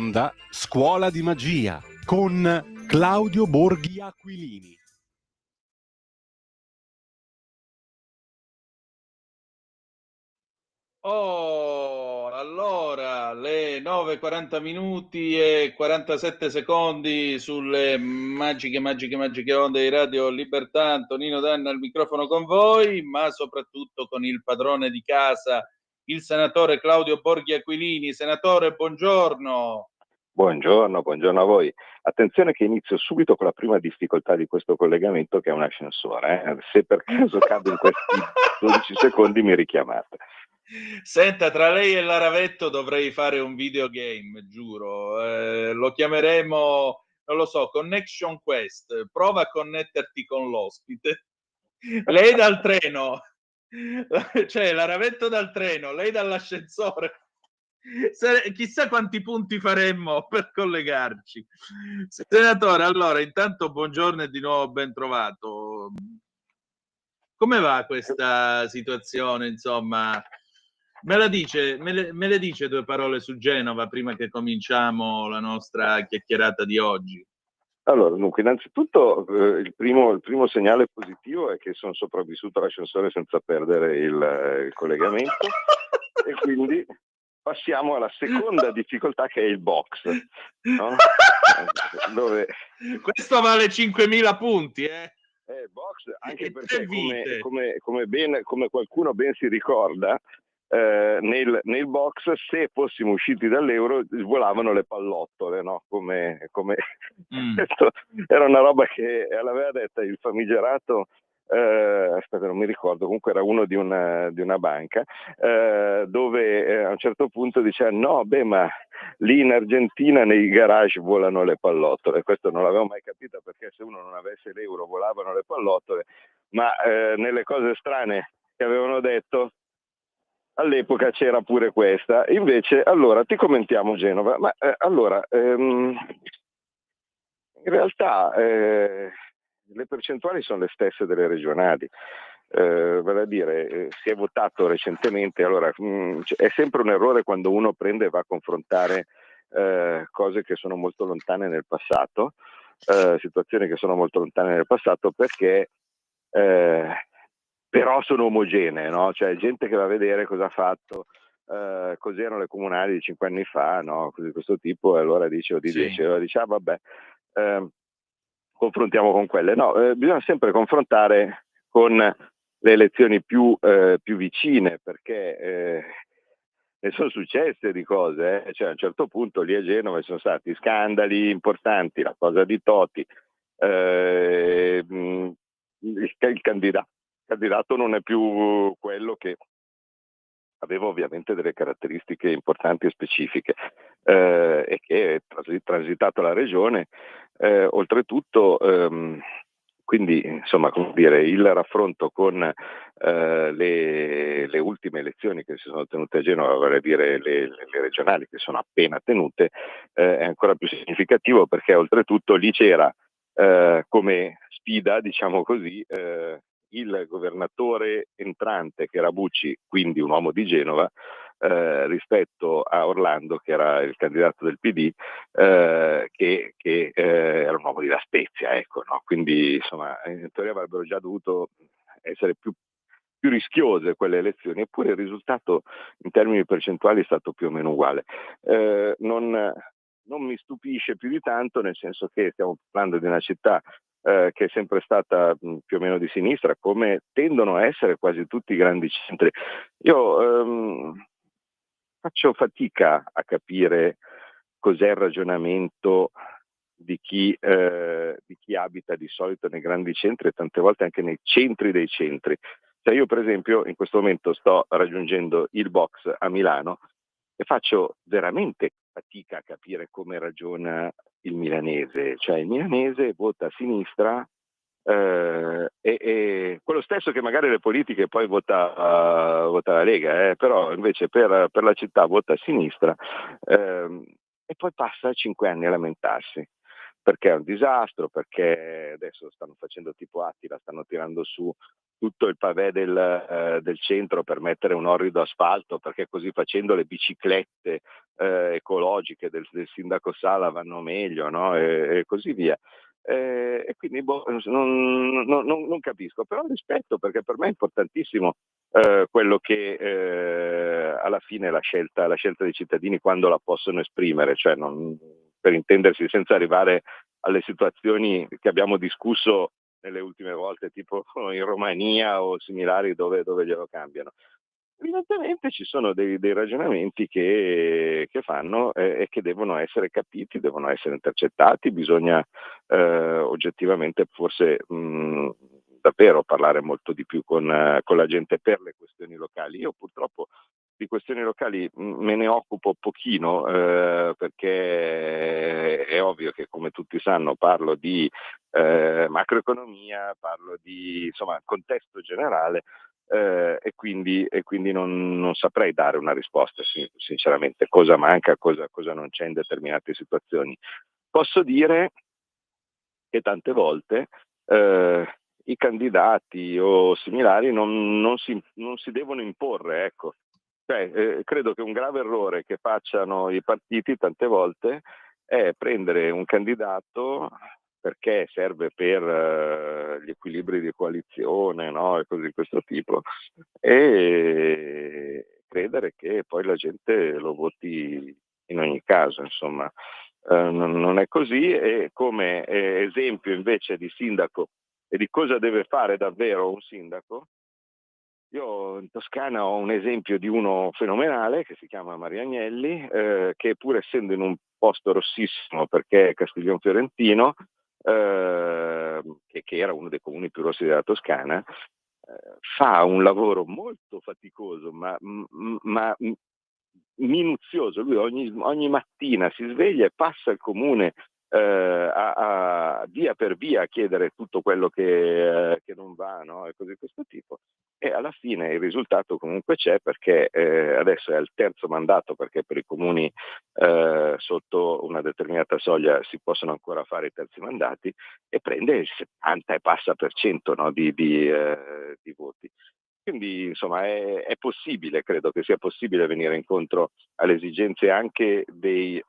onda Scuola di Magia con Claudio Borghi Aquilini. Oh, allora, le 9:40 minuti e 47 secondi sulle magiche onde di Radio Libertà. Antonino Danna al microfono con voi, ma soprattutto con il padrone di casa, il senatore Claudio Borghi Aquilini. Senatore, buongiorno. Buongiorno a voi. Attenzione che inizio subito con la prima difficoltà di questo collegamento, che è un ascensore. Se per caso cado in questi 12 secondi mi richiamate. Senta, tra lei e l'Aravetto dovrei fare un videogame, giuro. Lo chiameremo, non lo so, Connection Quest. Prova a connetterti con l'ospite. Lei dal treno, cioè l'Aravetto dal treno, lei dall'ascensore. Chissà quanti punti faremmo per collegarci. Senatore, allora, intanto buongiorno e di nuovo ben trovato. Come va questa situazione, insomma? Me le dice due parole su Genova prima che cominciamo la nostra chiacchierata di oggi? Allora, dunque, innanzitutto il primo segnale positivo è che sono sopravvissuto all'ascensore senza perdere il collegamento e quindi passiamo alla seconda difficoltà, che è il box, no? Dove... Questo vale 5.000 punti, box, anche e perché 3 vite. come qualcuno ben si ricorda, nel box, se fossimo usciti dall'euro, volavano le pallottole, no? Questo era una roba che l'aveva detta il famigerato, aspetta, non mi ricordo, comunque era uno di una banca, dove a un certo punto diceva no, ma lì in Argentina nei garage volano le pallottole. Questo non l'avevo mai capito, perché se uno non avesse l'euro volavano le pallottole, ma nelle cose strane che avevano detto all'epoca c'era pure questa. Invece, allora, ti commentiamo Genova, ma in realtà le percentuali sono le stesse delle regionali. Vale a dire, si è votato recentemente, allora è sempre un errore quando uno prende e va a confrontare cose che sono molto lontane nel passato, situazioni che sono molto lontane nel passato, perché però sono omogenee, no? Cioè gente che va a vedere cosa ha fatto, cos'erano le comunali di 5 anni fa, no? Così di questo tipo, e allora dice, o di 10, allora dice, vabbè, confrontiamo con quelle. No, bisogna sempre confrontare con le elezioni più vicine, perché ne sono successe di cose, cioè a un certo punto lì a Genova ci sono stati scandali importanti, la cosa di Toti, il candidato non è più quello che aveva ovviamente delle caratteristiche importanti e specifiche, e che è transitato la regione, oltretutto, quindi insomma, come dire, il raffronto con le ultime elezioni che si sono tenute a Genova, vale a dire le regionali che sono appena tenute, è ancora più significativo, perché oltretutto lì c'era come sfida, diciamo così, il governatore entrante, che era Bucci, quindi un uomo di Genova, rispetto a Orlando, che era il candidato del PD, che era un uomo di La Spezia, ecco, no? Quindi insomma in teoria avrebbero già dovuto essere più rischiose quelle elezioni, eppure il risultato in termini percentuali è stato più o meno uguale. Non mi stupisce più di tanto, nel senso che stiamo parlando di una città che è sempre stata più o meno di sinistra, come tendono a essere quasi tutti i grandi centri. Io faccio fatica a capire cos'è il ragionamento di chi abita di solito nei grandi centri, e tante volte anche nei centri dei centri. Cioè io per esempio in questo momento sto raggiungendo il box a Milano e faccio veramente fatica a capire come ragiona il milanese. Cioè il milanese vota a sinistra, e quello stesso che magari le politiche poi vota la Lega, però invece per la città vota a sinistra, e poi passa 5 anni a lamentarsi perché è un disastro, perché adesso stanno facendo tipo Attila, stanno tirando su tutto il pavé del centro per mettere un orrido asfalto, perché così facendo le biciclette ecologiche del sindaco Sala vanno meglio, no? E così via. E quindi non capisco, però rispetto, perché per me è importantissimo quello che alla fine è la scelta dei cittadini quando la possono esprimere, cioè per intendersi, senza arrivare alle situazioni che abbiamo discusso nelle ultime volte, tipo in Romania o similari, dove glielo cambiano. Evidentemente ci sono dei ragionamenti che fanno e che devono essere capiti, devono essere intercettati, bisogna oggettivamente forse davvero parlare molto di più con la gente per le questioni locali. Io purtroppo di questioni locali me ne occupo pochino perché è ovvio che, come tutti sanno, parlo di macroeconomia, parlo di insomma contesto generale. E quindi non saprei dare una risposta sinceramente, cosa manca, cosa non c'è in determinate situazioni. Posso dire che tante volte i candidati o similari non si devono imporre, ecco. Cioè, credo che un grave errore che facciano i partiti tante volte è prendere un candidato perché serve per gli equilibri di coalizione, no? E cose di questo tipo, e credere che poi la gente lo voti in ogni caso, insomma. Non è così, e come esempio invece di sindaco e di cosa deve fare davvero un sindaco, io in Toscana ho un esempio di uno fenomenale che si chiama Mario Agnelli, che pur essendo in un posto rossissimo perché è Castiglion Fiorentino, che era uno dei comuni più rossi della Toscana, fa un lavoro molto faticoso ma minuzioso. Lui ogni mattina si sveglia e passa il comune via per via a chiedere tutto quello che non va, no? E cose di questo tipo. E alla fine il risultato comunque c'è, perché adesso è al terzo mandato, perché per i comuni sotto una determinata soglia si possono ancora fare i terzi mandati, e prende il 70 e passa per cento, no, di voti. Quindi insomma è possibile, credo che sia possibile venire incontro alle esigenze anche degli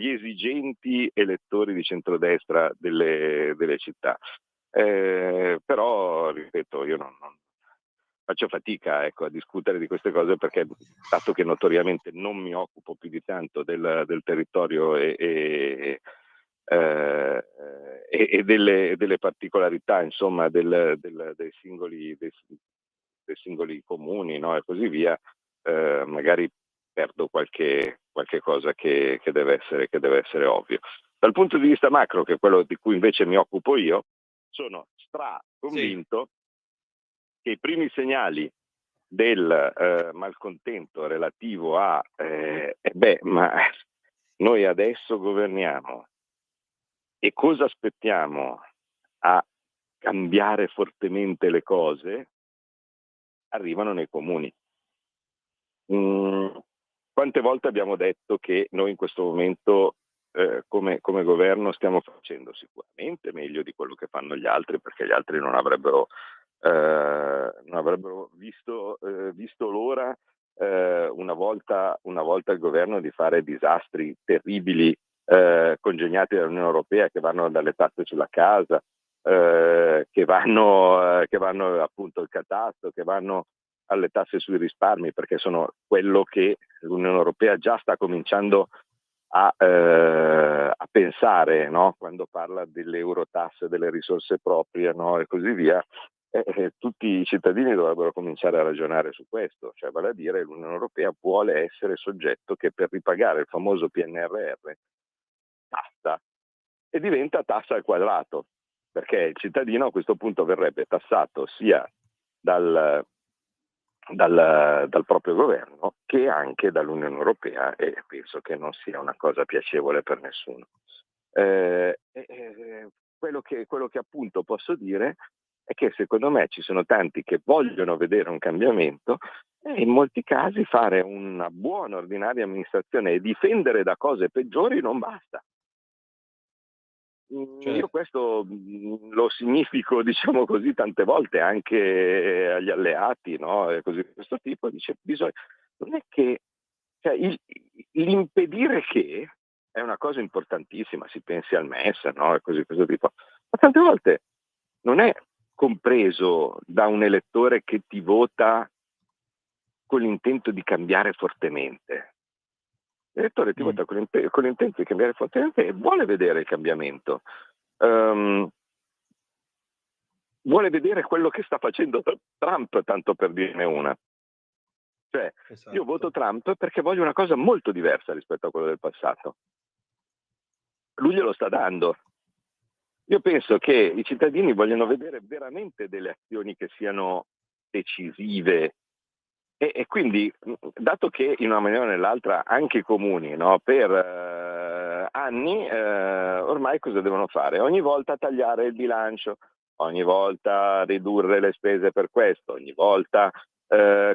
esigenti elettori di centrodestra delle città. Però, ripeto, io non faccio fatica, ecco, a discutere di queste cose, perché dato che notoriamente non mi occupo più di tanto del territorio e delle particolarità, insomma, dei singoli comuni, no? E così via, magari perdo qualche cosa che deve essere ovvio. Dal punto di vista macro, che è quello di cui invece mi occupo io, sono convinto che i primi segnali del malcontento relativo a ma noi adesso governiamo e cosa aspettiamo a cambiare fortemente le cose, arrivano nei comuni. Quante volte abbiamo detto che noi in questo momento come governo stiamo facendo sicuramente meglio di quello che fanno gli altri, perché gli altri non avrebbero visto l'ora una volta il governo di fare disastri terribili congegnati dall'Unione Europea, che vanno dalle tasse sulla casa, che vanno appunto il catasto, che vanno alle tasse sui risparmi, perché sono quello che l'Unione Europea già sta cominciando a pensare, no? Quando parla delle eurotasse, delle risorse proprie, no? E così via. Tutti i cittadini dovrebbero cominciare a ragionare su questo, cioè vale a dire l'Unione Europea vuole essere soggetto che per ripagare il famoso PNRR tassa, e diventa tassa al quadrato, perché il cittadino a questo punto verrebbe tassato sia dal proprio governo che anche dall'Unione Europea, e penso che non sia una cosa piacevole per nessuno. Quello che appunto posso dire è che secondo me ci sono tanti che vogliono vedere un cambiamento, e in molti casi fare una buona ordinaria amministrazione e difendere da cose peggiori non basta. Io questo lo significo, diciamo così, tante volte anche agli alleati, no? E così di questo tipo, dice, non è che, cioè, l'impedire che è una cosa importantissima, si pensi al MES, no? E così di questo tipo, ma tante volte non è compreso da un elettore che ti vota con l'intento di cambiare fortemente. L'elettore ti vota con l'intento di cambiare fortemente e vuole vedere il cambiamento. Vuole vedere quello che sta facendo Trump, tanto per dirne una. Cioè, esatto. Io voto Trump perché voglio una cosa molto diversa rispetto a quello del passato. Lui glielo sta dando. Io penso che i cittadini vogliono vedere veramente delle azioni che siano decisive e quindi, dato che in una maniera o nell'altra anche i comuni, no, per anni ormai cosa devono fare? Ogni volta tagliare il bilancio, ogni volta ridurre le spese per questo, ogni volta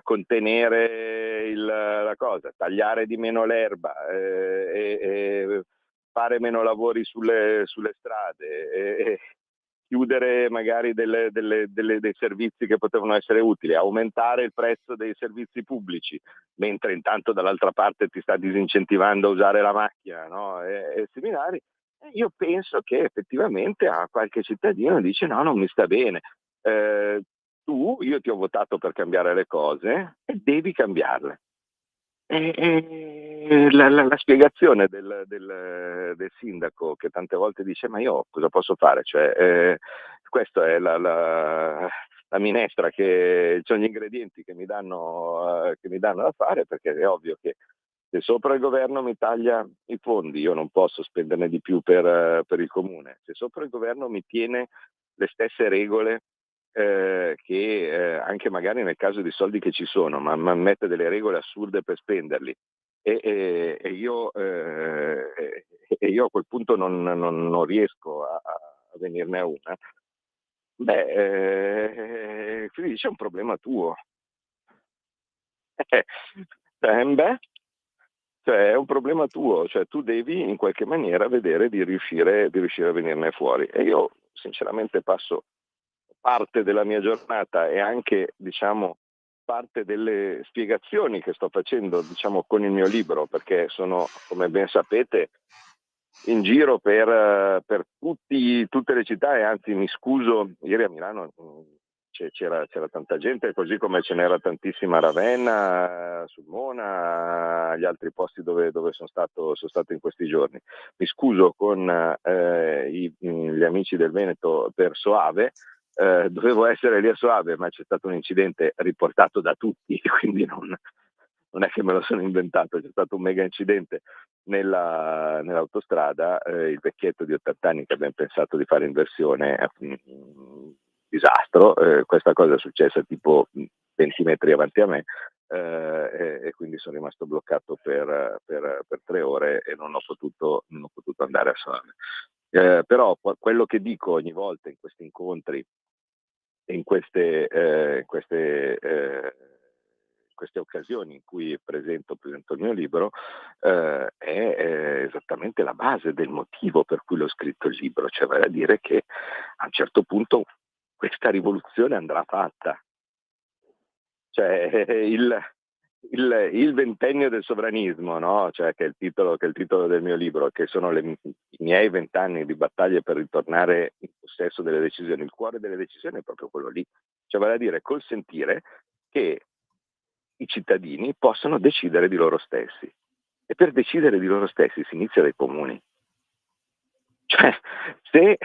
contenere la cosa, tagliare di meno l'erba e fare meno lavori sulle strade, chiudere magari dei servizi che potevano essere utili, aumentare il prezzo dei servizi pubblici, mentre intanto dall'altra parte ti sta disincentivando a usare la macchina, no? e similari. Io penso che effettivamente a qualche cittadino dice no, non mi sta bene. Io ti ho votato per cambiare le cose e devi cambiarle. La spiegazione del sindaco che tante volte dice ma io cosa posso fare? Cioè, questa è la minestra, che sono gli ingredienti che mi danno da fare, perché è ovvio che se sopra il governo mi taglia i fondi io non posso spenderne di più per il comune, se sopra il governo mi tiene le stesse regole che anche magari nel caso di soldi che ci sono, ma mette delle regole assurde per spenderli e io a quel punto non riesco a venirne a una, quindi c'è un problema tuo. Cioè, è un problema tuo, cioè tu devi in qualche maniera vedere di riuscire a venirne fuori. E io sinceramente passo parte della mia giornata e anche, diciamo, parte delle spiegazioni che sto facendo, diciamo, con il mio libro, perché sono, come ben sapete, in giro per tutte le città, e anzi mi scuso, ieri a Milano c'era tanta gente, così come ce n'era tantissima a Ravenna, Sulmona, gli altri posti dove sono stato in questi giorni. Mi scuso con gli amici del Veneto per Soave. Dovevo essere lì a Soave, ma c'è stato un incidente riportato da tutti, quindi non è che me lo sono inventato, c'è stato un mega incidente nell'autostrada, il vecchietto di 80 anni che abbiamo pensato di fare inversione, disastro, questa cosa è successa tipo 20 metri avanti a me, e quindi sono rimasto bloccato per 3 ore e non ho potuto andare a Soave. Però quello che dico ogni volta in questi incontri, in queste occasioni in cui presento il mio libro, è esattamente la base del motivo per cui l'ho scritto il libro, cioè vale a dire che a un certo punto questa rivoluzione andrà fatta. Cioè il ventennio del sovranismo, no? Cioè, che è il titolo del mio libro, che sono i miei 20 anni di battaglie per ritornare in possesso delle decisioni. Il cuore delle decisioni è proprio quello lì, cioè vale a dire consentire che i cittadini possano decidere di loro stessi, e per decidere di loro stessi si inizia dai comuni. Cioè, se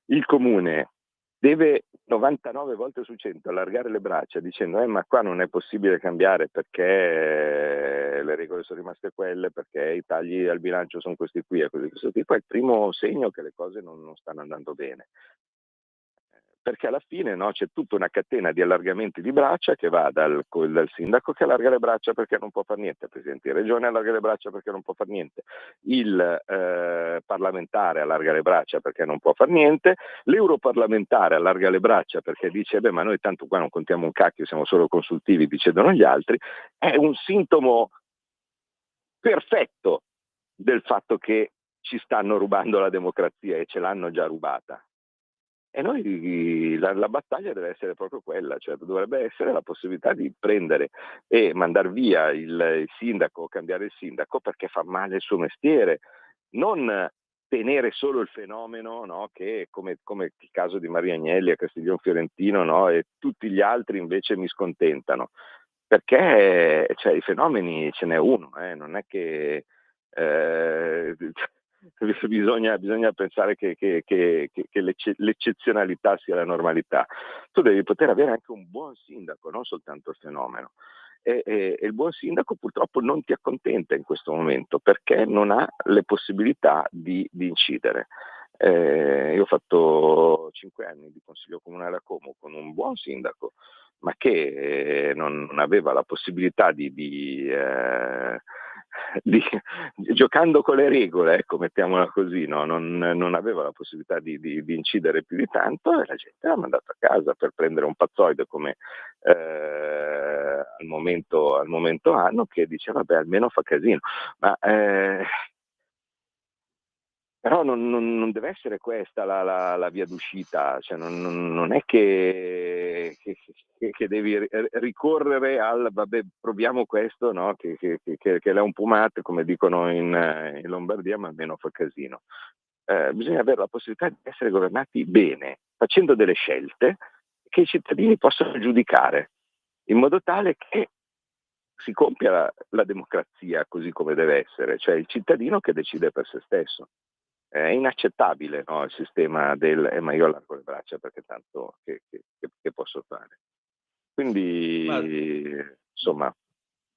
il comune deve 99 volte su 100 allargare le braccia dicendo ma qua non è possibile cambiare perché le regole sono rimaste quelle, perché i tagli al bilancio sono questi qui e così, questo tipo è il primo segno che le cose non stanno andando bene. Perché alla fine, no, c'è tutta una catena di allargamenti di braccia che va dal sindaco che allarga le braccia perché non può fare niente, il presidente di regione allarga le braccia perché non può fare niente, il parlamentare allarga le braccia perché non può fare niente, l'europarlamentare allarga le braccia perché dice ma noi tanto qua non contiamo un cacchio, siamo solo consultivi, decidono gli altri. È un sintomo perfetto del fatto che ci stanno rubando la democrazia e ce l'hanno già rubata. E noi la battaglia deve essere proprio quella, cioè dovrebbe essere la possibilità di prendere e mandar via il sindaco, cambiare il sindaco perché fa male il suo mestiere, non tenere solo il fenomeno, no, che come il caso di Maria Agnelli a Castiglion Fiorentino, no, e tutti gli altri invece mi scontentano, perché cioè, i fenomeni ce n'è uno, non è che bisogna pensare che l'eccezionalità sia la normalità. Tu devi poter avere anche un buon sindaco, non soltanto il fenomeno. E il buon sindaco purtroppo non ti accontenta in questo momento perché non ha le possibilità di incidere. Io ho fatto 5 anni di consiglio comunale a Como con un buon sindaco, ma che non aveva la possibilità di giocando con le regole, ecco, mettiamola così, no? Non aveva la possibilità di incidere più di tanto e la gente l'ha mandato a casa per prendere un pazzoide come al momento hanno, che dice vabbè almeno fa casino, ma però non deve essere questa la via d'uscita, cioè non è che devi ricorrere al vabbè proviamo questo, no? che è un pomate come dicono in Lombardia, ma almeno fa casino. Bisogna avere la possibilità di essere governati bene, facendo delle scelte che i cittadini possono giudicare, in modo tale che si compia la democrazia così come deve essere, cioè il cittadino che decide per se stesso. È inaccettabile, no, il sistema ma io allargo le braccia perché tanto che posso fare. Quindi, insomma,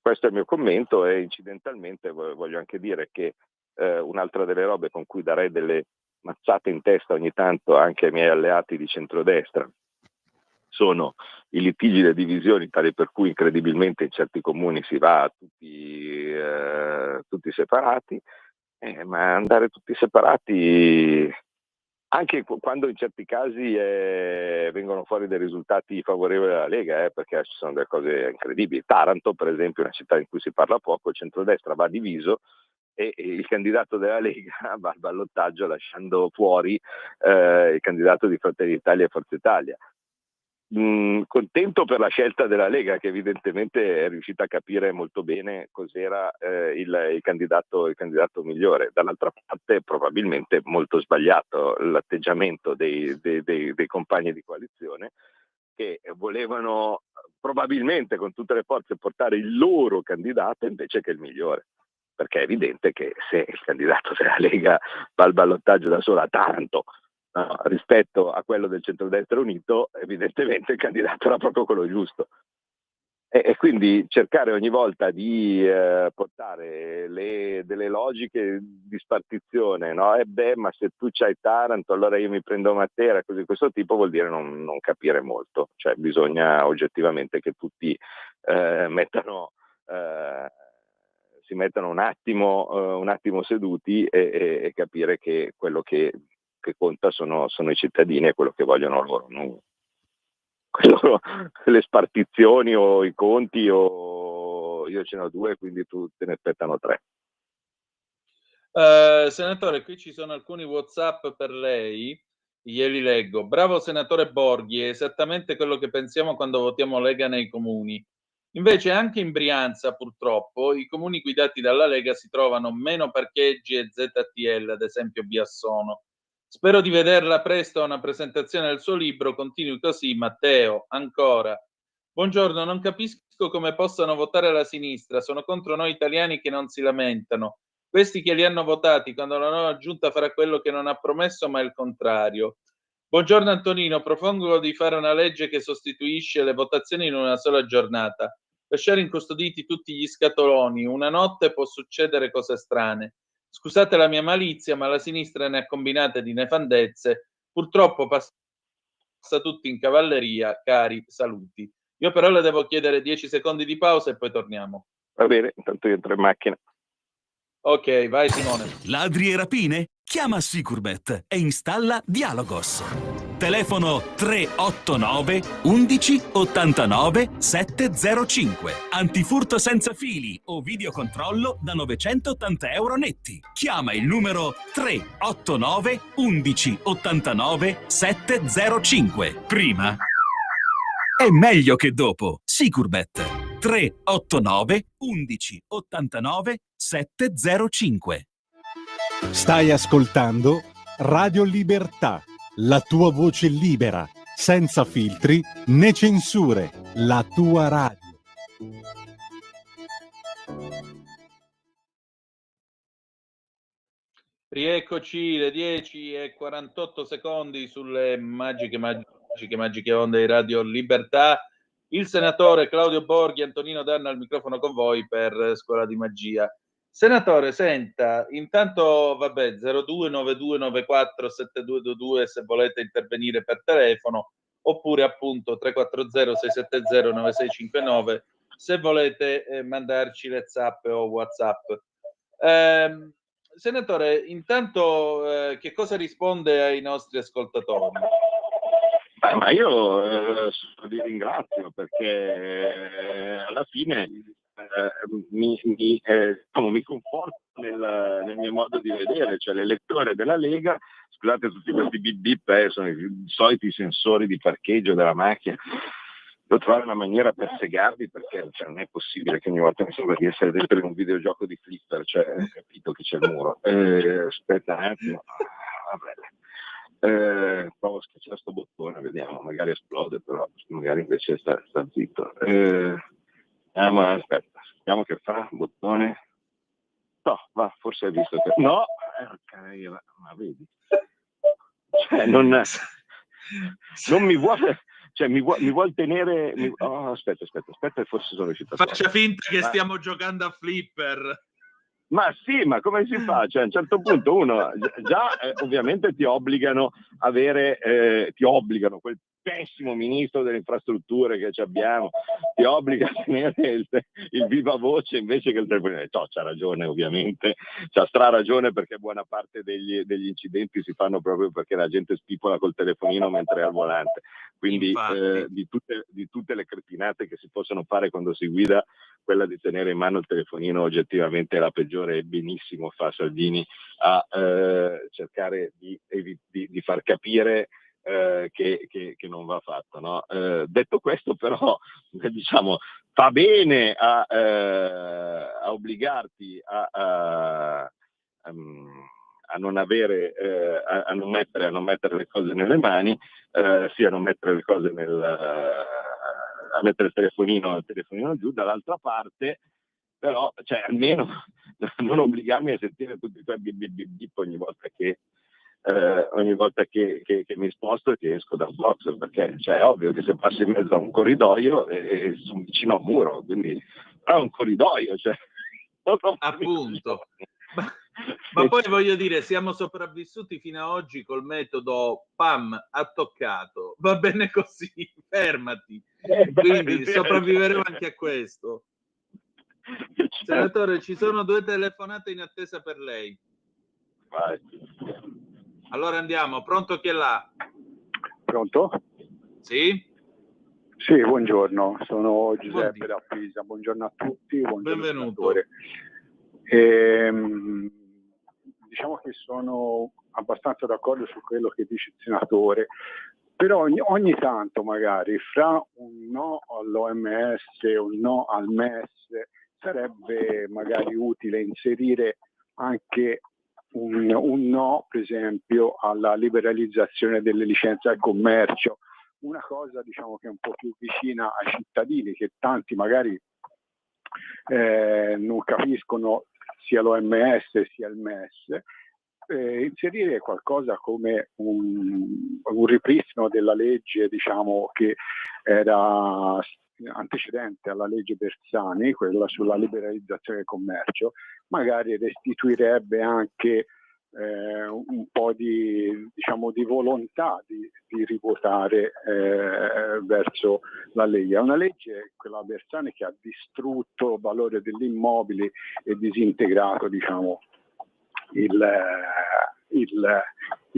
questo è il mio commento e incidentalmente voglio anche dire che un'altra delle robe con cui darei delle mazzate in testa ogni tanto anche ai miei alleati di centrodestra sono i litigi, le divisioni, tali per cui incredibilmente in certi comuni si va tutti separati, ma andare tutti separati anche quando in certi casi vengono fuori dei risultati favorevoli alla Lega, perché ci sono delle cose incredibili. Taranto, per esempio, una città in cui si parla poco, il centrodestra va diviso e il candidato della Lega va al ballottaggio lasciando fuori il candidato di Fratelli d'Italia e Forza Italia. Contento per la scelta della Lega, che evidentemente è riuscita a capire molto bene cos'era il candidato migliore. Dall'altra parte probabilmente molto sbagliato l'atteggiamento dei compagni di coalizione, che volevano probabilmente con tutte le forze portare il loro candidato invece che il migliore, perché è evidente che se il candidato della Lega va al ballottaggio da sola a Taranto, no, rispetto a quello del centrodestra unito, evidentemente il candidato era proprio quello giusto. E quindi cercare ogni volta di portare delle logiche di spartizione, no? Ma se tu c'hai Taranto allora io mi prendo Matera, così questo tipo vuol dire non capire molto, cioè bisogna oggettivamente che tutti si mettano un attimo seduti e capire che quello che conta sono i cittadini e quello che vogliono loro, non le spartizioni o i conti o io ce ne ho 2 quindi tu te ne aspettano 3. Senatore, qui ci sono alcuni WhatsApp per lei, glieli leggo. Bravo senatore Borghi, è esattamente quello che pensiamo quando votiamo Lega nei comuni. Invece anche in Brianza, purtroppo, i comuni guidati dalla Lega si trovano meno parcheggi e ZTL, ad esempio Biassono. Spero di vederla presto a una presentazione del suo libro. Continui così, Matteo. Ancora. Buongiorno, non capisco come possano votare la sinistra. Sono contro noi italiani che non si lamentano. Questi che li hanno votati quando la nuova giunta farà quello che non ha promesso, ma il contrario. Buongiorno Antonino, propongo di fare una legge che sostituisce le votazioni in una sola giornata. Lasciare incustoditi tutti gli scatoloni, una notte può succedere cose strane. Scusate la mia malizia, ma la sinistra ne ha combinate di nefandezze. Purtroppo passa tutti in cavalleria, cari, saluti. Io però le devo chiedere 10 secondi di pausa e poi torniamo. Va bene, intanto io entro in macchina. Ok, vai Simone. Ladri e rapine? Chiama Securbet e installa Dialogos. Telefono 389 11 89 705. Antifurto senza fili o videocontrollo da 980 euro netti. Chiama il numero 389 11 89 705. Prima è meglio che dopo. Securbet 389 11 89 705. Stai ascoltando Radio Libertà, la tua voce libera, senza filtri né censure, la tua radio. Rieccoci, le 10:48 sulle magiche onde di Radio Libertà. Il senatore Claudio Borghi, Antonino Danna al microfono con voi per Scuola di Magia. Senatore, senta, intanto vabbè, 0292947222 se volete intervenire per telefono, oppure appunto 340-670-9659 se volete mandarci le zappe o WhatsApp. Senatore, intanto che cosa risponde ai nostri ascoltatori? Ma io vi ringrazio perché alla fine mi conforto nel mio modo di vedere, cioè l'elettore della Lega, scusate tutti questi bip bip, sono i soliti sensori di parcheggio della macchina, devo trovare una maniera per segarli perché non è possibile che ogni volta mi sembra di essere dentro in un videogioco di flipper, cioè ho capito che c'è il muro. Aspetta un attimo, provo a schiacciare sto bottone, vediamo, magari esplode, però magari invece sta zitto. Ma aspetta, vediamo che fa, bottone. No, va, forse hai visto che... No, ma vedi? Cioè, non mi vuole... Cioè, mi vuol tenere... Oh, aspetta, forse sono riuscito a... Faccia finta che stiamo giocando a flipper. Ma sì, ma come si fa? Cioè, a un certo punto uno già ovviamente ti obbligano quel pessimo ministro delle infrastrutture che ci abbiamo, ti obbliga a tenere il viva voce invece che il telefonino. C'ha ragione, ovviamente, c'ha ragione, perché buona parte degli incidenti si fanno proprio perché la gente spipola col telefonino mentre è al volante. Quindi di tutte le cretinate che si possono fare quando si guida, quella di tenere in mano il telefonino oggettivamente è la peggiore, e benissimo fa Salvini a cercare di far capire che non va fatto, no? Detto questo, però, diciamo, fa bene a obbligarti a non avere, a non mettere le cose nelle mani, sia non mettere le cose a mettere il telefonino giù. Dall'altra parte, però, cioè, almeno non obbligarmi a sentire tutti quei bip ogni volta che mi sposto e che esco dal box, perché cioè, è ovvio che se passi in mezzo a un corridoio e sono vicino a un muro, quindi è un corridoio, cioè, appunto. Ma poi voglio dire, siamo sopravvissuti fino ad oggi col metodo PAM, ha toccato, va bene così, fermati. Quindi sopravviveremo anche a questo. Senatore, ci sono 2 telefonate in attesa per lei. Vai. Allora andiamo, pronto, chi è là? Pronto? Sì? Sì, buongiorno, sono Giuseppe da Pisa, buongiorno a tutti. Benvenuto. Diciamo che sono abbastanza d'accordo su quello che dice il senatore, però ogni tanto magari fra un no all'OMS e un no al MES sarebbe magari utile inserire anche un no, per esempio, alla liberalizzazione delle licenze al commercio, una cosa diciamo che è un po' più vicina ai cittadini, che tanti magari non capiscono sia l'OMS sia il MES. Inserire qualcosa come un ripristino della legge, diciamo, che era antecedente alla legge Bersani, quella sulla liberalizzazione del commercio, magari restituirebbe anche un po' di, diciamo, di volontà di rivuotare verso la legge. È una legge, quella Bersani, che ha distrutto il valore degli immobili e disintegrato, diciamo, il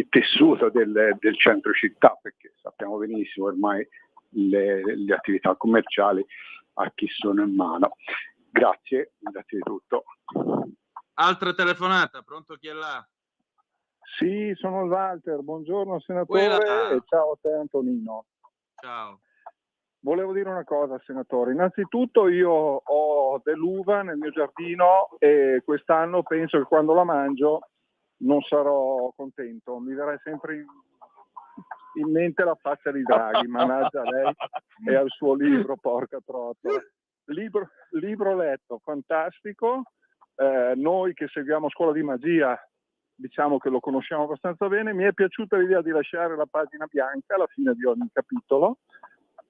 tessuto del centro città, perché sappiamo benissimo ormai le attività commerciali a chi sono in mano. Grazie di tutto. Altra telefonata, pronto, chi è là? Sì, sono Walter, buongiorno senatore e ciao a te Antonino. Ciao. Volevo dire una cosa, senatore. Innanzitutto io ho dell'uva nel mio giardino e quest'anno penso che quando la mangio non sarò contento. Mi verrà sempre in mente la faccia di Draghi, mannaggia a lei e al suo libro, porca trottola. Libro letto, fantastico. Noi che seguiamo Scuola di Magia diciamo che lo conosciamo abbastanza bene. Mi è piaciuta l'idea di lasciare la pagina bianca alla fine di ogni capitolo,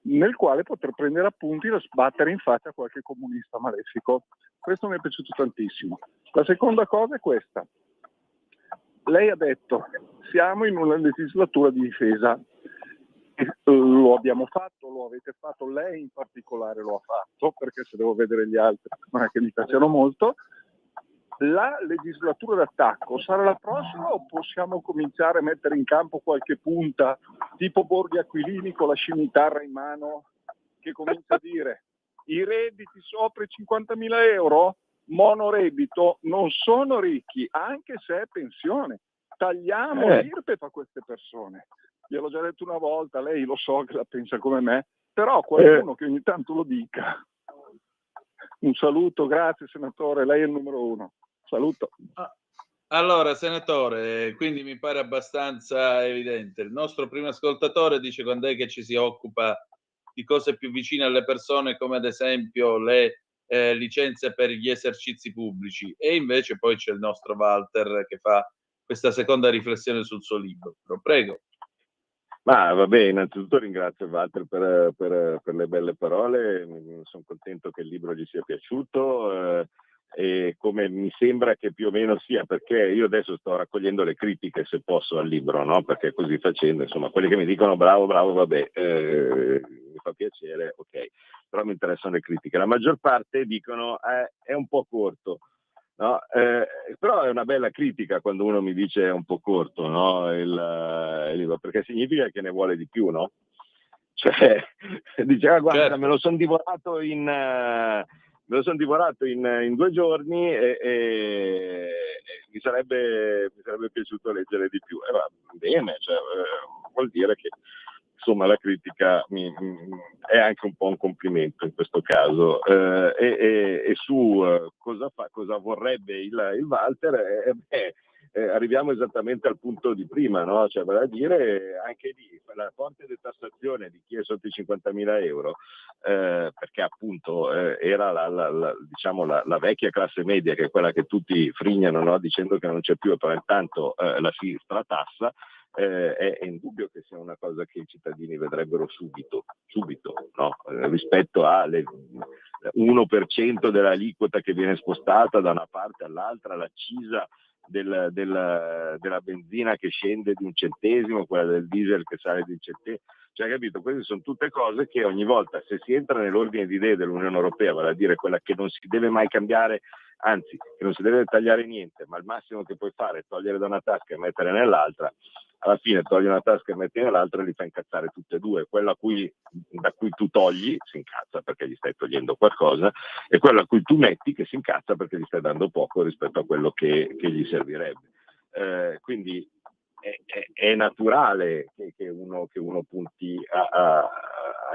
nel quale poter prendere appunti e sbattere in faccia qualche comunista malefico. Questo mi è piaciuto tantissimo. La seconda cosa è questa. Lei ha detto, siamo in una legislatura di difesa. Lo abbiamo fatto, lo avete fatto, lei in particolare lo ha fatto, perché se devo vedere gli altri non è che mi piacciono molto. La legislatura d'attacco sarà la prossima o possiamo cominciare a mettere in campo qualche punta tipo Borghi Aquilini con la scimitarra in mano che comincia a dire i redditi sopra i 50.000 euro, monoreddito, non sono ricchi anche se è pensione, tagliamo l'IRPEF a queste persone. Gliel'ho già detto una volta, lei lo so che la pensa come me, però qualcuno che ogni tanto lo dica. Un saluto, grazie senatore, lei è il numero uno. Saluto. Allora, senatore, quindi mi pare abbastanza evidente. Il nostro primo ascoltatore dice quando è che ci si occupa di cose più vicine alle persone, come ad esempio le licenze per gli esercizi pubblici, e invece poi c'è il nostro Walter che fa questa seconda riflessione sul suo libro. Prego. Ma vabbè, innanzitutto ringrazio Walter per le belle parole, sono contento che il libro gli sia piaciuto e come mi sembra che più o meno sia, perché io adesso sto raccogliendo le critiche se posso al libro, no? Perché così facendo, insomma, quelli che mi dicono bravo, vabbè, mi fa piacere, ok, però mi interessano le critiche. La maggior parte dicono è un po' corto. No, però è una bella critica quando uno mi dice è un po' corto, no? Il libro, perché significa che ne vuole di più, no? Cioè, dice, guarda, certo. me lo sono divorato in 2 giorni e mi sarebbe piaciuto leggere di più. Va bene, cioè, vuol dire che insomma la critica è anche un po' un complimento in questo caso e su cosa vorrebbe il Walter arriviamo esattamente al punto di prima, no? Cioè vale a dire anche lì la forte detassazione di chi è sotto i 50.000 euro perché appunto era diciamo la vecchia classe media, che è quella che tutti frignano, no? Dicendo che non c'è più, però intanto la si stratassa. È indubbio che sia una cosa che i cittadini vedrebbero subito, no? Rispetto al 1% dell'aliquota che viene spostata da una parte all'altra, l'accisa della benzina che scende di 1 centesimo, quella del diesel che sale di 1 centesimo, cioè, capito? Queste sono tutte cose che ogni volta, se si entra nell'ordine di idee dell'Unione Europea, vale a dire quella che non si deve mai cambiare, anzi che non si deve tagliare niente, ma il massimo che puoi fare è togliere da una tasca e mettere nell'altra, alla fine togli una tasca e metti nell'altra e li fa incazzare tutte e due. Quella da cui tu togli si incazza perché gli stai togliendo qualcosa, e quella a cui tu metti che si incazza perché gli stai dando poco rispetto a quello che gli servirebbe. Quindi è naturale che uno punti a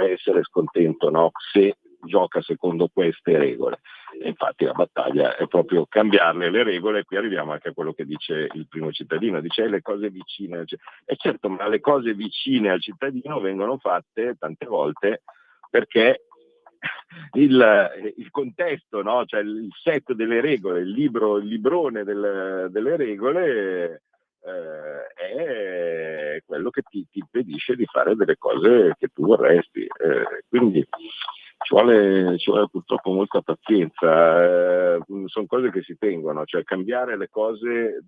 essere scontento, no? Se gioca secondo queste regole. E infatti la battaglia è proprio cambiarle le regole, e qui arriviamo anche a quello che dice il primo cittadino, dice le cose vicine, e certo, ma le cose vicine al cittadino vengono fatte tante volte perché il contesto, no? Cioè il set delle regole, il librone delle regole è quello che ti impedisce di fare delle cose che tu vorresti, quindi Ci vuole purtroppo molta pazienza, sono cose che si tengono, cioè cambiare le cose,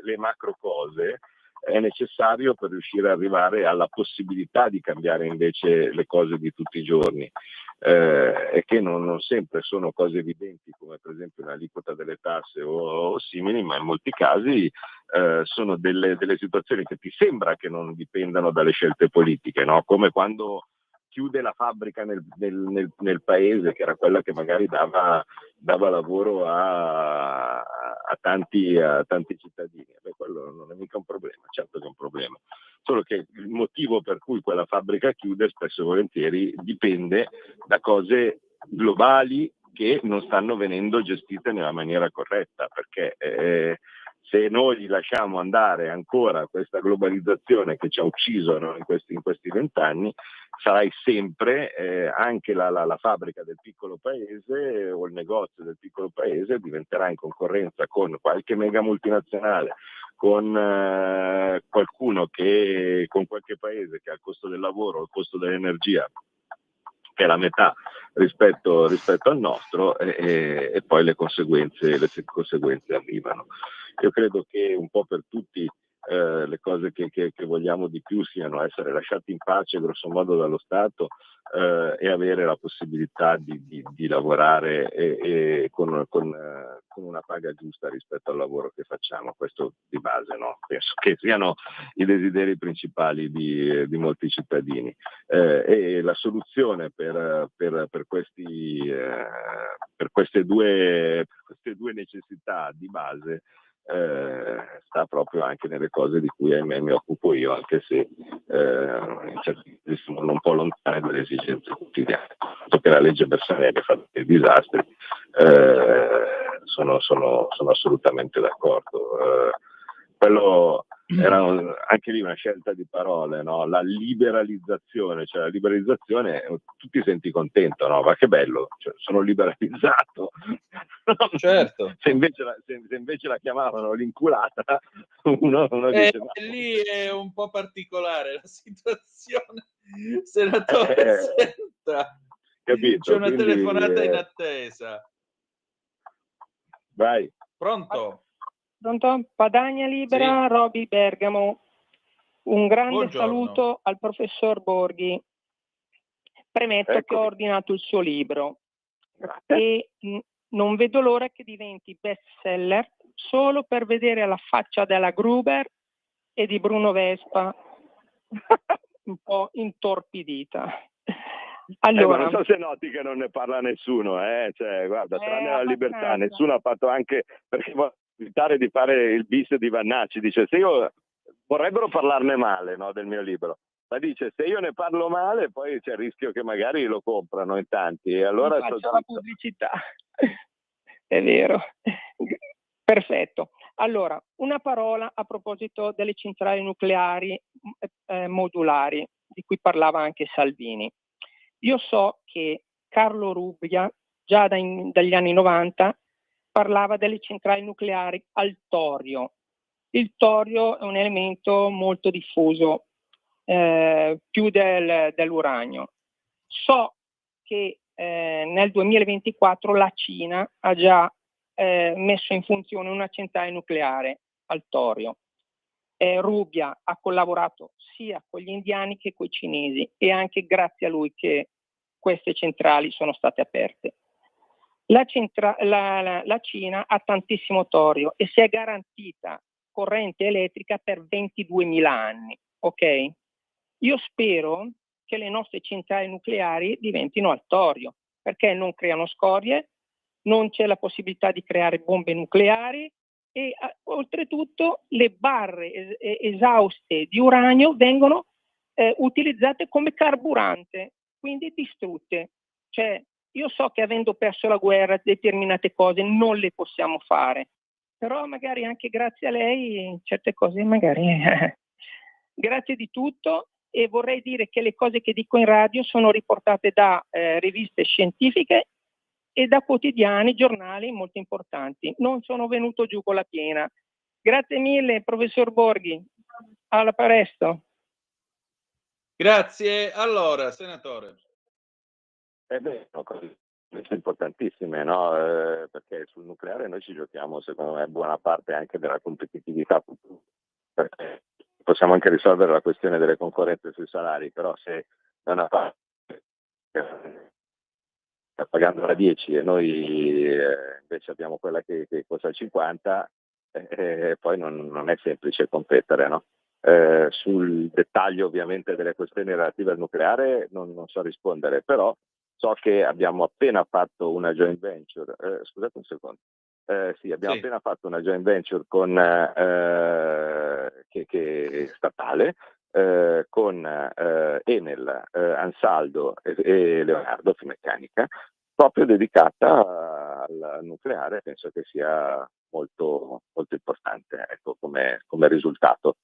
le macro cose è necessario per riuscire ad arrivare alla possibilità di cambiare invece le cose di tutti i giorni, e che non sempre sono cose evidenti come per esempio l'aliquota delle tasse o simili, ma in molti casi sono delle situazioni che ti sembra che non dipendano dalle scelte politiche, no? Come quando chiude la fabbrica nel paese, che era quella che magari dava lavoro a tanti cittadini. Beh, quello non è mica un problema, certo che è un problema. Solo che il motivo per cui quella fabbrica chiude spesso e volentieri dipende da cose globali che non stanno venendo gestite nella maniera corretta, perché se noi lasciamo andare ancora questa globalizzazione che ci ha ucciso, no, in questi 20 anni, sarai sempre anche la fabbrica del piccolo paese o il negozio del piccolo paese diventerà in concorrenza con qualche mega multinazionale, con qualcuno con qualche paese che ha il costo del lavoro, il costo dell'energia che è la metà rispetto al nostro, e poi le conseguenze arrivano. Io credo che un po' per tutti le cose che vogliamo di più siano essere lasciati in pace grosso modo dallo Stato, e avere la possibilità di lavorare con una paga giusta rispetto al lavoro che facciamo. Questo di base, no? Penso che siano i desideri principali di molti cittadini, e la soluzione per queste due necessità di base sta proprio anche nelle cose di cui ahimè mi occupo io, anche se in certi casi sono un po' lontane dalle esigenze quotidiane. Dato che la legge Bersanieri fa dei disastri, sono assolutamente d'accordo. Quello era anche lì una scelta di parole, no? La liberalizzazione, cioè la liberalizzazione, tu ti senti contento, no? Ma che bello, cioè, sono liberalizzato. Certo. Se invece la chiamavano l'inculata, uno dice no. Lì è un po' particolare la situazione. Senatore, senta, capito? c'è una Quindi, telefonata in attesa. Vai. Pronto? Pronto? Padania Libera, Sì. Roby Bergamo. Un grande Buongiorno. saluto al professor Borghi. Premetto che ho ordinato il suo libro e non vedo l'ora che diventi bestseller solo per vedere la faccia della Gruber e di Bruno Vespa un po' intorpidita. Allora, ma non so se noti che non ne parla nessuno, cioè, guarda, tranne la Libertà, nessuno ha fatto, anche perché vuole evitare di fare il bis di Vannacci, dice se io vorrebbero parlarne male, no, del mio libro, ma dice se io ne parlo male poi c'è il rischio che magari lo comprano in tanti, e allora faccio la pubblicità. È vero. Perfetto. Allora, una parola a proposito delle centrali nucleari modulari, di cui parlava anche Salvini. Io so che Carlo Rubbia, già dagli anni 90, parlava delle centrali nucleari al torio. Il torio è un elemento molto diffuso, più dell'uranio. So che nel 2024 la Cina ha già messo in funzione una centrale nucleare al torio. Rubbia ha collaborato sia con gli indiani che con i cinesi, e anche grazie a lui che queste centrali sono state aperte. La Cina ha tantissimo torio e si è garantita corrente elettrica per 22.000 anni, ok? Io spero che le nostre centrali nucleari diventino al torio, perché non creano scorie, non c'è la possibilità di creare bombe nucleari, e oltretutto le barre esauste di uranio vengono utilizzate come carburante, quindi distrutte. Cioè, io so che avendo perso la guerra determinate cose non le possiamo fare, però magari anche grazie a lei certe cose magari grazie di tutto. E vorrei dire che le cose che dico in radio sono riportate da riviste scientifiche e da quotidiani, giornali molto importanti. Non sono venuto giù con la piena. Grazie mille, professor Borghi. Alla presto. Grazie. Allora, senatore. Sono cose importantissime, no? Perché sul nucleare noi ci giochiamo, secondo me, buona parte anche della competitività futura. Perché possiamo anche risolvere la questione delle concorrenze sui salari, però se da una parte sta pagando la 10 e noi invece abbiamo quella che costa il 50, poi non è semplice competere, no? Sul dettaglio ovviamente delle questioni relative al nucleare non so rispondere, però so che abbiamo appena fatto una joint venture, scusate un secondo, sì, abbiamo appena fatto una joint venture con che statale, con Enel, Ansaldo e Leonardo Finmeccanica, proprio dedicata al nucleare. Penso che sia molto, molto importante, ecco, come risultato.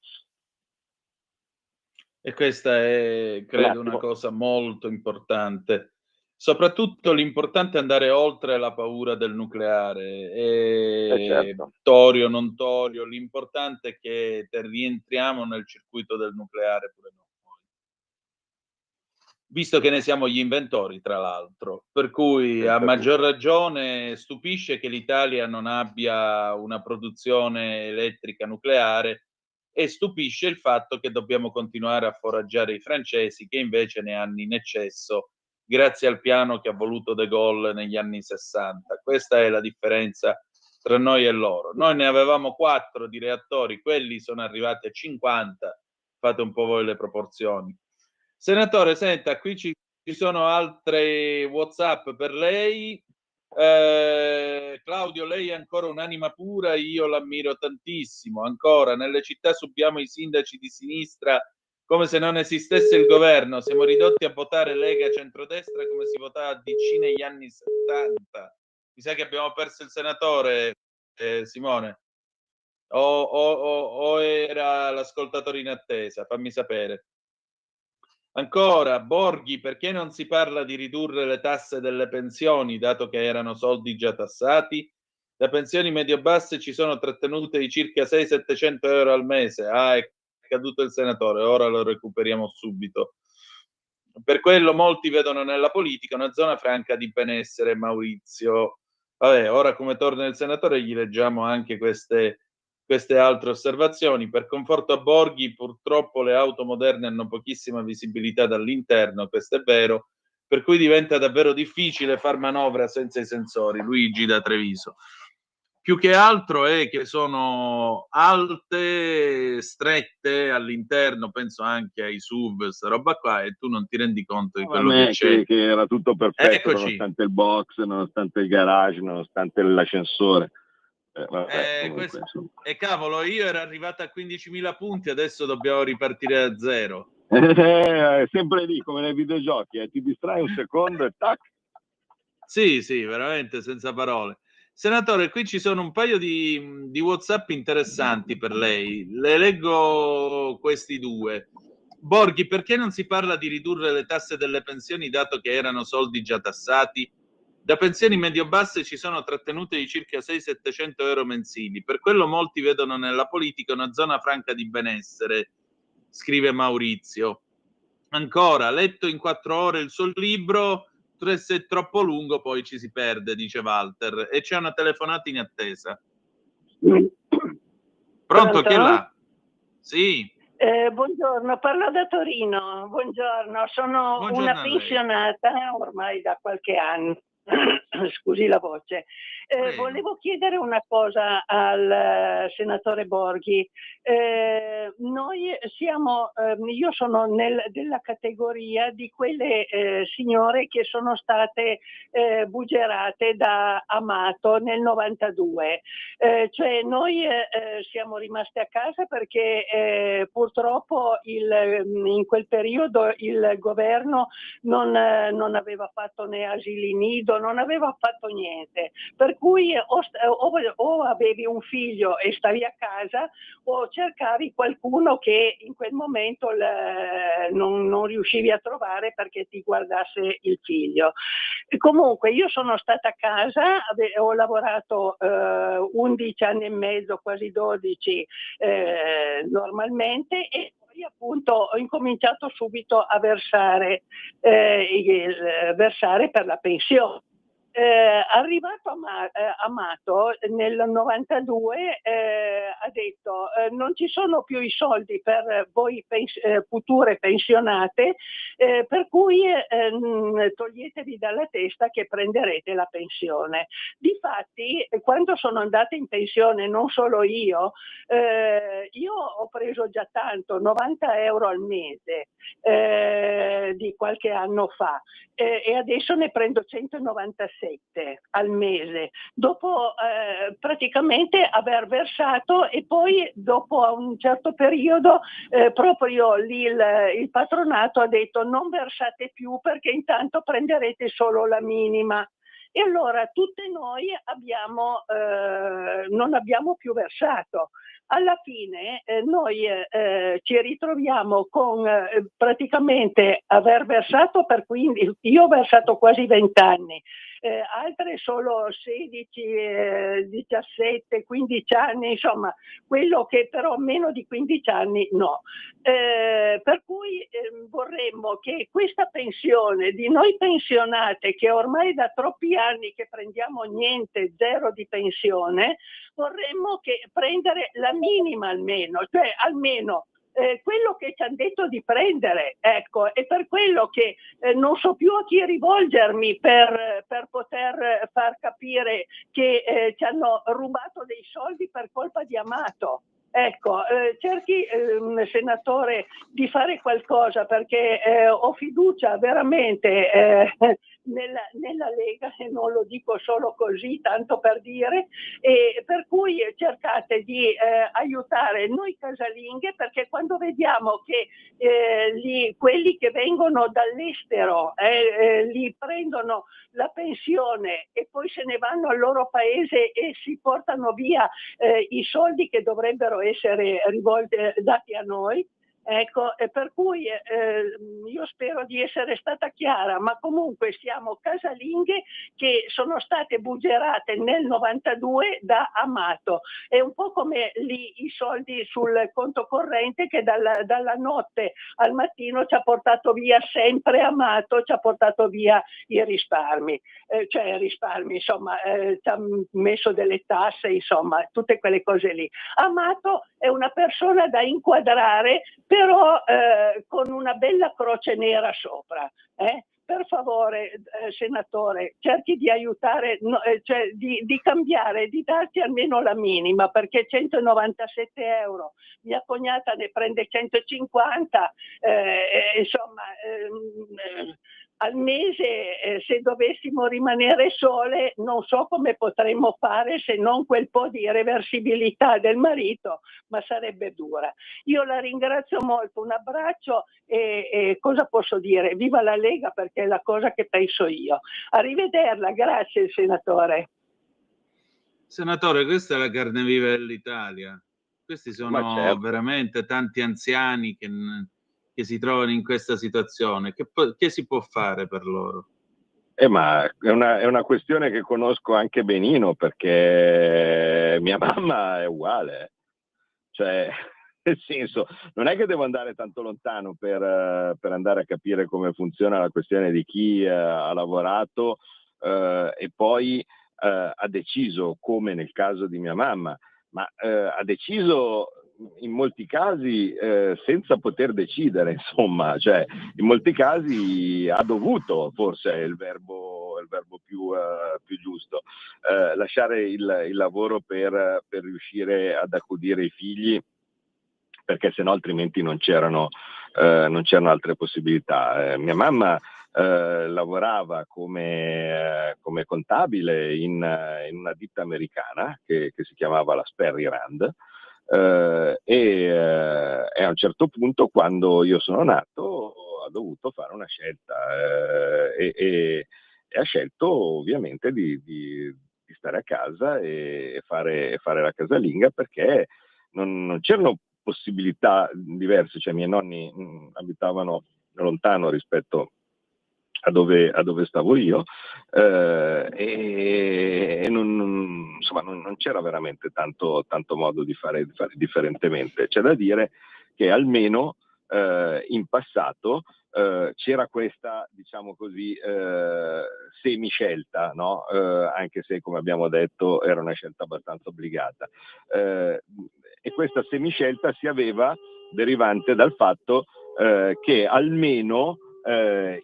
E questa è, credo, una cosa molto importante. Soprattutto l'importante è andare oltre la paura del nucleare, Certo. torio, non torio, l'importante è che rientriamo nel circuito del nucleare pure noi, visto che ne siamo gli inventori, tra l'altro. Per cui a maggior ragione stupisce che l'Italia non abbia una produzione elettrica nucleare, e stupisce il fatto che dobbiamo continuare a foraggiare i francesi, che invece ne hanno in eccesso grazie al piano che ha voluto De Gaulle negli anni 60. Questa è la differenza tra noi e loro. Noi ne avevamo 4 di reattori, quelli sono arrivati a 50, fate un po' voi le proporzioni. Senatore, senta, qui ci sono altre WhatsApp per lei. Claudio, lei è ancora un'anima pura, io l'ammiro tantissimo. Ancora, nelle città subiamo i sindaci di sinistra come se non esistesse il governo. Siamo ridotti a votare Lega centrodestra come si votava a DC negli anni 70. Mi sa che abbiamo perso il senatore, Simone. O era l'ascoltatore in attesa? Fammi sapere. Ancora, Borghi, perché non si parla di ridurre le tasse delle pensioni, dato che erano soldi già tassati? Da pensioni medio-basse ci sono trattenute di circa 600-700 euro al mese. Ah, è caduto il senatore, ora lo recuperiamo subito. Per quello molti vedono nella politica una zona franca di benessere, Maurizio. Vabbè, ora come torna il senatore gli leggiamo anche queste altre osservazioni. Per conforto a Borghi, purtroppo le auto moderne hanno pochissima visibilità dall'interno, questo è vero, per cui diventa davvero difficile far manovra senza i sensori. Luigi da Treviso. Più che altro è che sono alte, strette all'interno, penso anche ai SUV, questa roba qua, e tu non ti rendi conto di quello che c'è. Che era tutto perfetto, Eccoci. nonostante il box, nonostante il garage, nonostante l'ascensore. Comunque, e cavolo, io ero arrivato a 15.000 punti, adesso dobbiamo ripartire da zero. Sempre lì, come nei videogiochi, ti distrai un secondo e tac. Sì, veramente senza parole. Senatore, qui ci sono un paio di WhatsApp interessanti per lei. Le leggo questi due. Borghi, perché non si parla di ridurre le tasse delle pensioni, dato che erano soldi già tassati? Da pensioni medio-basse ci sono trattenute di circa 600-700 euro mensili. Per quello molti vedono nella politica una zona franca di benessere, scrive Maurizio. Ancora, letto in 4 ore il suo libro, se è troppo lungo poi ci si perde, dice Walter. E c'è una telefonata in attesa. Pronto? Chi è là? Sì. Buongiorno, parlo da Torino. Buongiorno, sono una pensionata ormai da qualche anno. Scusi la voce. Volevo chiedere una cosa al senatore Borghi. Noi siamo, io sono della categoria di quelle signore che sono state buggerate da Amato nel 92. Cioè noi siamo rimaste a casa perché purtroppo in quel periodo il governo non aveva fatto né asili nido, non aveva fatto niente, per cui o avevi un figlio e stavi a casa o cercavi qualcuno che in quel momento non riuscivi a trovare perché ti guardasse il figlio. E comunque io sono stata a casa, ho lavorato 11 anni e mezzo, quasi 12 normalmente, e poi appunto ho incominciato subito a versare per la pensione. Arrivato Amato nel 92 ha detto non ci sono più i soldi per voi future pensionate, per cui toglietevi dalla testa che prenderete la pensione. Difatti quando sono andata in pensione, non solo io ho preso già tanto, 90 euro al mese di qualche anno fa, e adesso ne prendo 197 al mese, dopo praticamente aver versato, e poi dopo a un certo periodo proprio lì il patronato ha detto non versate più perché intanto prenderete solo la minima. E allora tutte noi non abbiamo più versato. Alla fine noi ci ritroviamo con praticamente aver versato io ho versato quasi 20 anni, altre solo 16, 17, 15 anni, insomma, quello che però meno di 15 anni no. Per cui vorremmo che questa pensione di noi pensionate, che ormai da troppi anni che prendiamo niente, zero di pensione, vorremmo prendere la minima almeno, cioè almeno quello che ci hanno detto di prendere, ecco, è per quello che non so più a chi rivolgermi per poter far capire che ci hanno rubato dei soldi per colpa di Amato. Ecco, cerchi, senatore, di fare qualcosa, perché ho fiducia veramente nella Lega, e non lo dico solo così, tanto per dire, e per cui cercate di aiutare noi casalinghe, perché quando vediamo che quelli che vengono dall'estero li prendono la pensione e poi se ne vanno al loro paese e si portano via i soldi che dovrebbero essere dati a noi. Ecco, e per cui io spero di essere stata chiara, ma comunque siamo casalinghe che sono state buggerate nel 92 da Amato. È un po' come lì i soldi sul conto corrente che dalla notte al mattino ci ha portato via sempre Amato, ci ha portato via i risparmi, insomma, ci ha messo delle tasse, insomma, tutte quelle cose lì. Amato è una persona da inquadrare, però con una bella croce nera sopra. Per favore, senatore, cerchi di aiutare, cioè di cambiare, di darci almeno la minima, perché 197 euro, mia cognata ne prende 150, insomma, al mese, se dovessimo rimanere sole, non so come potremmo fare se non quel po' di reversibilità del marito, ma sarebbe dura. Io la ringrazio molto, un abbraccio e cosa posso dire? Viva la Lega, perché è la cosa che penso io. Arrivederla, grazie senatore. Senatore, questa è la carne viva dell'Italia. Questi sono veramente tanti anziani che si trovano in questa situazione. Che si può fare per loro? Ma è una questione che conosco anche benino, perché mia mamma è uguale. Cioè, nel senso, non è che devo andare tanto lontano per andare a capire come funziona la questione di chi ha lavorato e poi ha deciso, come nel caso di mia mamma, ma ha deciso in molti casi senza poter decidere, insomma, cioè in molti casi ha dovuto, forse è il verbo più giusto, lasciare il lavoro per riuscire ad accudire i figli, perché sennò altrimenti non c'erano altre possibilità. Mia mamma lavorava come contabile in una ditta americana che si chiamava la Sperry Rand, e a un certo punto, quando io sono nato, ha dovuto fare una scelta e ha scelto ovviamente di stare a casa e fare la casalinga, perché non c'erano possibilità diverse. Cioè, i miei nonni abitavano lontano rispetto a dove stavo io, e non c'era veramente tanto modo di fare differentemente. C'è da dire che almeno in passato c'era questa, diciamo così, semiscelta, no? Anche se, come abbiamo detto, era una scelta abbastanza obbligata. E questa semiscelta si aveva derivante dal fatto che almeno ma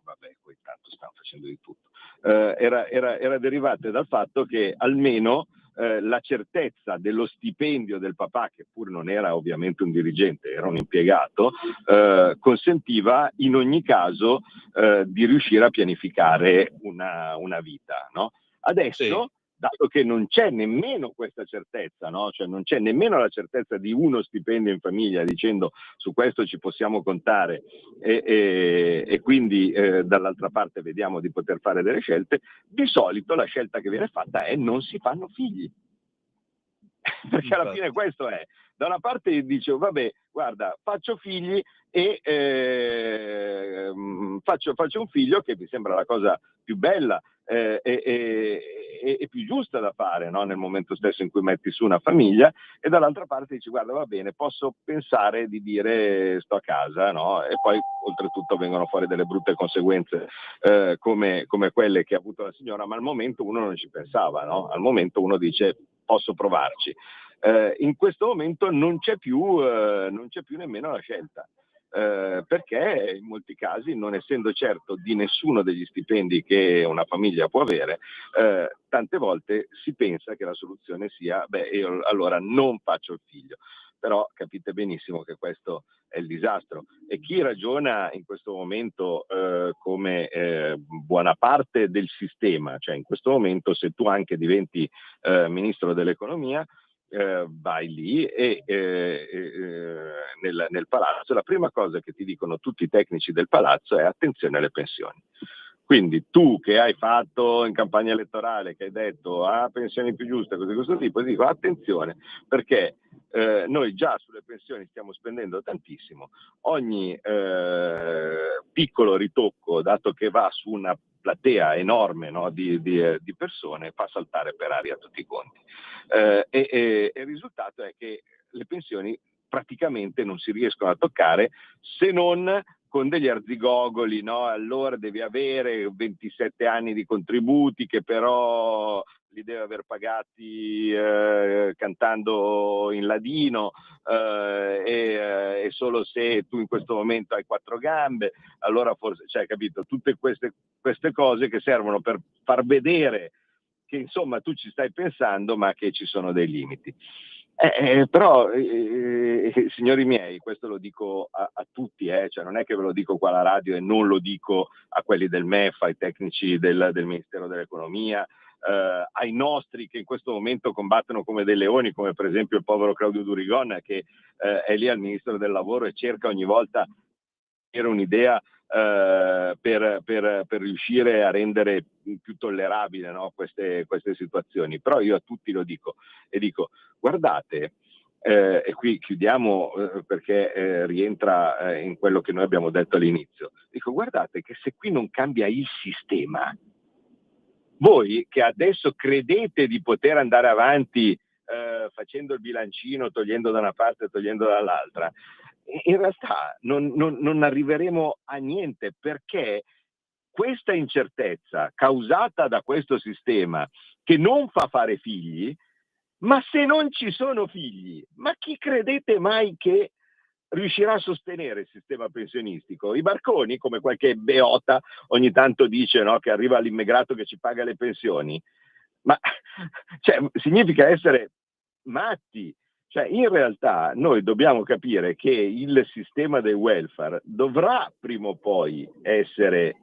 vabbè, poi tanto stanno facendo di tutto, era derivante dal fatto che almeno la certezza dello stipendio del papà, che pur non era ovviamente un dirigente, era un impiegato, consentiva in ogni caso di riuscire a pianificare una vita, no? Adesso, sì, dato che non c'è nemmeno questa certezza, no? Cioè non c'è nemmeno la certezza di uno stipendio in famiglia, dicendo su questo ci possiamo contare e quindi dall'altra parte vediamo di poter fare delle scelte, di solito la scelta che viene fatta è non si fanno figli. Perché alla fine questo è, da una parte dice vabbè, guarda, faccio figli e faccio un figlio, che mi sembra la cosa più bella e più giusta da fare, no? Nel momento stesso in cui metti su una famiglia, e dall'altra parte dici guarda, va bene, posso pensare di dire sto a casa, no? E poi oltretutto vengono fuori delle brutte conseguenze come quelle che ha avuto la signora, ma al momento uno non ci pensava, no? Al momento uno dice posso provarci. In questo momento non c'è più nemmeno la scelta, perché in molti casi, non essendo certo di nessuno degli stipendi che una famiglia può avere, tante volte si pensa che la soluzione sia io allora non faccio il figlio. Però capite benissimo che questo è il disastro, e chi ragiona in questo momento come buona parte del sistema, cioè in questo momento se tu anche diventi ministro dell'economia, vai lì e nel palazzo la prima cosa che ti dicono tutti i tecnici del palazzo è attenzione alle pensioni. Quindi tu che hai fatto in campagna elettorale, che hai detto pensioni più giuste, cose di questo tipo, ti dico attenzione, perché noi già sulle pensioni stiamo spendendo tantissimo, ogni piccolo ritocco, dato che va su una platea enorme, no, di persone, fa saltare per aria tutti i conti. E il risultato è che le pensioni praticamente non si riescono a toccare, se non con degli arzigogoli, no? Allora devi avere 27 anni di contributi che però li devi aver pagati cantando in ladino e solo se tu in questo momento hai 4 gambe, allora forse, cioè, capito, tutte queste cose che servono per far vedere che insomma tu ci stai pensando, ma che ci sono dei limiti. Però signori miei, questo lo dico a tutti, cioè non è che ve lo dico qua alla radio e non lo dico a quelli del MEF, ai tecnici del Ministero dell'Economia, ai nostri che in questo momento combattono come dei leoni, come per esempio il povero Claudio Durigon, che è lì al Ministero del Lavoro e cerca ogni volta di avere un'idea per riuscire a rendere più tollerabile, no, queste situazioni. Però io a tutti lo dico e dico guardate, e qui chiudiamo perché rientra in quello che noi abbiamo detto all'inizio, dico guardate che se qui non cambia il sistema, voi che adesso credete di poter andare avanti facendo il bilancino, togliendo da una parte e togliendo dall'altra, in realtà non arriveremo a niente, perché questa incertezza causata da questo sistema che non fa fare figli, ma se non ci sono figli, ma chi credete mai che riuscirà a sostenere il sistema pensionistico? I barconi, come qualche beota ogni tanto dice, no, che arriva l'immigrato che ci paga le pensioni? Ma cioè, significa essere matti. Cioè, in realtà noi dobbiamo capire che il sistema del welfare dovrà prima o poi essere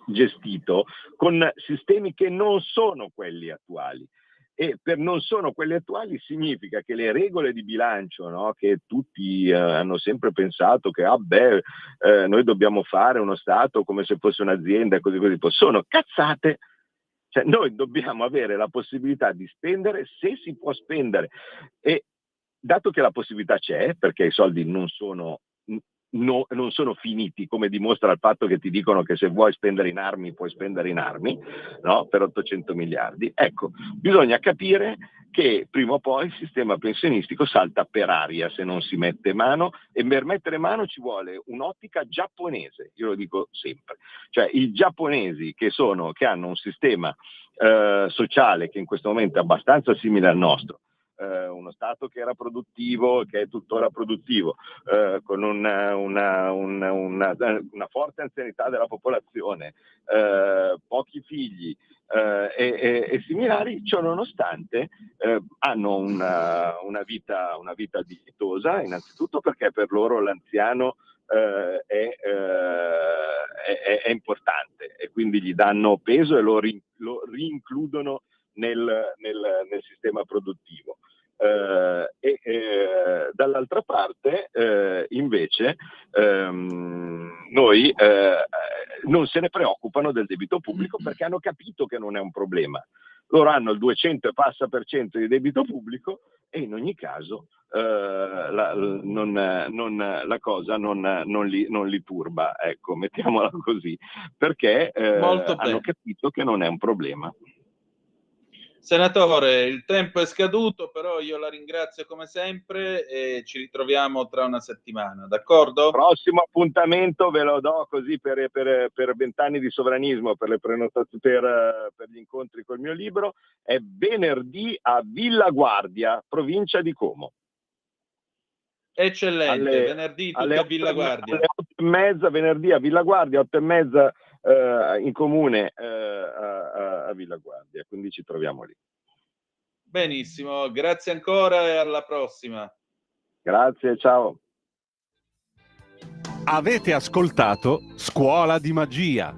gestito con sistemi che non sono quelli attuali. E per non sono quelli attuali significa che le regole di bilancio, no, che tutti hanno sempre pensato che noi dobbiamo fare uno Stato come se fosse un'azienda e così sono cazzate. Cioè, noi dobbiamo avere la possibilità di spendere se si può spendere, e dato che la possibilità c'è, perché i soldi non sono non sono finiti, come dimostra il fatto che ti dicono che se vuoi spendere in armi puoi spendere in armi, no? Per 800 miliardi. Ecco, bisogna capire che prima o poi il sistema pensionistico salta per aria se non si mette mano, e per mettere mano ci vuole un'ottica giapponese, io lo dico sempre, cioè i giapponesi che hanno un sistema sociale che in questo momento è abbastanza simile al nostro, uno Stato che era produttivo, che è tuttora produttivo, con una forte anzianità della popolazione, pochi figli e similari, ciò nonostante hanno una vita dignitosa, innanzitutto perché per loro l'anziano è importante, e quindi gli danno peso e lo rincludono nel sistema produttivo. Dall'altra parte invece noi non se ne preoccupano del debito pubblico, perché hanno capito che non è un problema. Loro hanno il 200 e passa per cento di debito pubblico, e in ogni caso la cosa non li turba, ecco, mettiamola così, perché hanno capito che non è un problema. Senatore, il tempo è scaduto, però io la ringrazio come sempre e ci ritroviamo tra una settimana, d'accordo? Prossimo appuntamento ve lo do così per 20 anni di sovranismo, per le prenotazioni, per gli incontri col mio libro, è venerdì a Villa Guardia, provincia di Como. Eccellente, venerdì tutti a Villa Guardia. Alle 8:30, venerdì a Villa Guardia, 8:30 in comune a Villa Guardia, quindi ci troviamo lì. Benissimo, grazie ancora e alla prossima. Grazie, ciao. Avete ascoltato Scuola di Magia.